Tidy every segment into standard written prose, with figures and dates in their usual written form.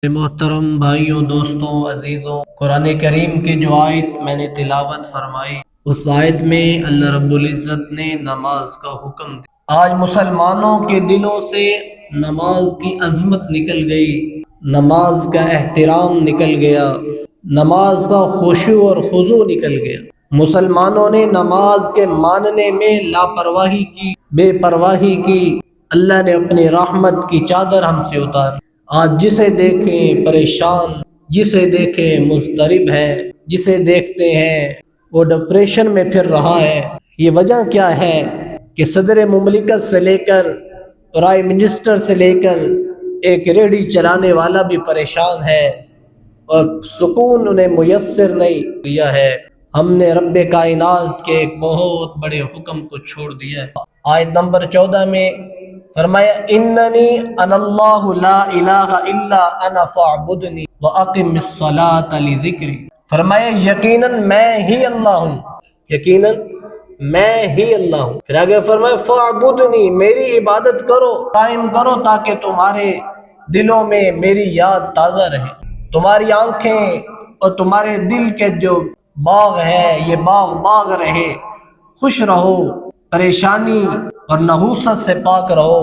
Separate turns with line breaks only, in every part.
محترم بھائیوں، دوستوں، عزیزوں، قرآن کریم کی جو آیت میں نے تلاوت فرمائی، اس آیت میں اللہ رب العزت نے نماز کا حکم دیا۔ آج مسلمانوں کے دلوں سے نماز کی عظمت نکل گئی، نماز کا احترام نکل گیا، نماز کا خشوع اور خضوع نکل گیا۔ مسلمانوں نے نماز کے ماننے میں لاپرواہی کی، بے پرواہی کی۔ اللہ نے اپنی رحمت کی چادر ہم سے اتار۔ آج جسے دیکھیں پریشان، جسے دیکھیں مضطرب ہے، جسے دیکھتے ہیں وہ ڈپریشن میں پھر رہا ہے۔ یہ وجہ کیا ہے کہ صدر مملکت سے لے کر پرائم منسٹر سے لے کر ایک ریڑھی چلانے والا بھی پریشان ہے اور سکون انہیں میسر نہیں دیا ہے۔ ہم نے رب کائنات کے ایک بہت بڑے حکم کو چھوڑ دیا ہے۔ آیت نمبر 14 میں فرمایا اننی انا اللہ لا الہ الا انا فاعبدنی واقم الصلاۃ لذکری۔ فرمایا یقیناً میں ہی اللہ ہوں، یقیناً میں ہی اللہ ہوں۔ پھر آگے فرمایا فاعبدنی، میری عبادت کرو، قائم کرو تاکہ تمہارے دلوں میں میری یاد تازہ رہے، تمہاری آنکھیں اور تمہارے دل کے جو باغ ہے یہ باغ رہے، خوش رہو، پریشانی اور نحوست سے پاک رہو۔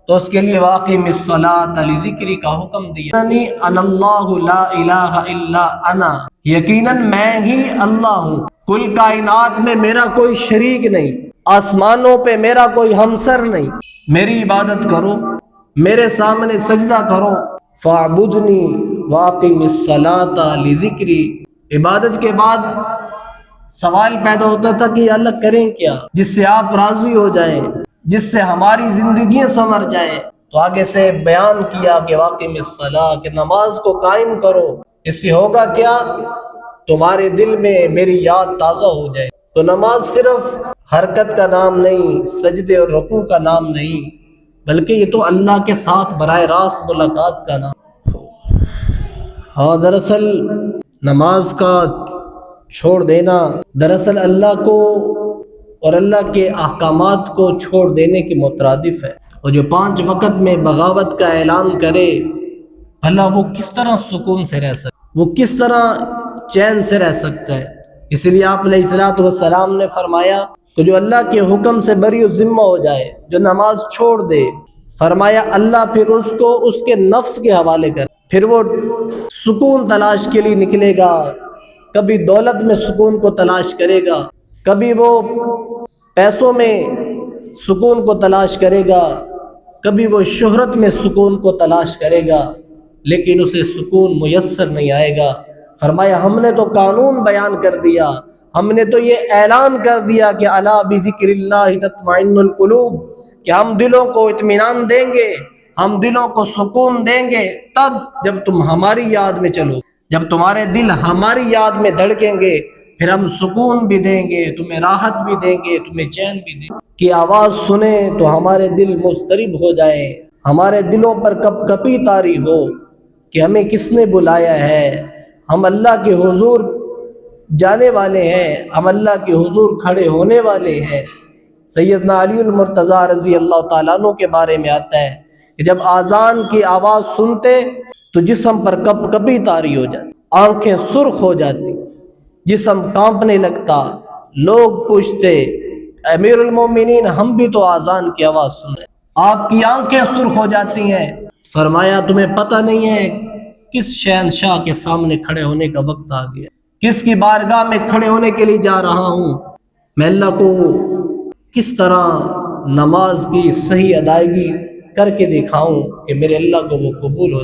تو اس کے لیے واقم الصلاۃ لذکری کا حکم دیا۔ اننی انا اللہ لا الہ الا انا، یقیناً میں ہی اللہ ہوں، کل کائنات میں میرا کوئی شریک نہیں، آسمانوں پہ میرا کوئی ہمسر نہیں۔ میری عبادت کرو، میرے سامنے سجدہ کرو۔ فاعبدنی واقم الصلاۃ لذکری۔ عبادت کے بعد سوال پیدا ہوتا تھا کہ اللہ کریں کیا جس سے آپ راضی ہو جائیں، جس سے ہماری زندگیاں سنور جائیں۔ تو آگے سے بیان کیا کہ واقم الصلاۃ، کہ نماز کو قائم کرو، اس سے ہوگا کیا؟ تمہارے دل میں میری یاد تازہ ہو جائے۔ تو نماز صرف حرکت کا نام نہیں، سجدے اور رکوع کا نام نہیں، بلکہ یہ تو اللہ کے ساتھ براہ راست ملاقات کا نام۔ ہاں، دراصل نماز کا چھوڑ دینا دراصل اللہ کو اور اللہ کے احکامات کو چھوڑ دینے کے مترادف ہے۔ اور جو 5 وقت میں بغاوت کا اعلان کرے، بھلا وہ کس طرح سکون سے رہ سکتا ہے، وہ کس طرح چین سے رہ سکتا ہے؟ اس لیے آپ علیہ الصلوۃ والسلام نے فرمایا کہ جو اللہ کے حکم سے بری و ذمہ ہو جائے، جو نماز چھوڑ دے، فرمایا اللہ پھر اس کو اس کے نفس کے حوالے کر، پھر وہ سکون تلاش کے لیے نکلے گا، کبھی دولت میں سکون کو تلاش کرے گا، کبھی وہ پیسوں میں سکون کو تلاش کرے گا، کبھی وہ شہرت میں سکون کو تلاش کرے گا، لیکن اسے سکون میسر نہیں آئے گا۔ فرمایا ہم نے تو قانون بیان کر دیا، ہم نے تو یہ اعلان کر دیا کہ الا بذکر اللہ تطمئن القلوب، کہ ہم دلوں کو اطمینان دیں گے، ہم دلوں کو سکون دیں گے تب جب تم ہماری یاد میں چلو، جب تمہارے دل ہماری یاد میں دھڑکیں گے، پھر ہم سکون بھی دیں گے، تمہیں راحت بھی دیں گے، تمہیں چین بھی دیں گے۔ کہ آواز سنیں تو ہمارے دل مضطرب ہو جائیں، ہمارے دلوں پر کپ کپی طاری ہو کہ ہمیں کس نے بلایا ہے، ہم اللہ کے حضور جانے والے ہیں، ہم اللہ کے حضور کھڑے ہونے والے ہیں۔ سیدنا علی المرتضیٰ رضی اللہ تعالیٰ عنہ کے بارے میں آتا ہے کہ جب اذان کی آواز سنتے تو جسم پر کپ کپی طاری ہو جاتی، آنکھیں سرخ ہو جاتی، جسم کانپنے لگتا، لوگ پوچھتے امیر المومنین ہم بھی تو اذان کی آواز سن رہے ہیں، آپ کی آنکھیں سرخ ہو جاتی ہیں۔ فرمایا تمہیں پتہ نہیں ہے کس شہنشاہ کے سامنے کھڑے ہونے کا وقت آ گیا، کس کی بارگاہ میں کھڑے ہونے کے لیے جا رہا ہوں، میں اللہ کو کس طرح نماز کی صحیح ادائیگی کر کے دکھاؤں کہ میرے اللہ کو وہ قبول ہو جائے۔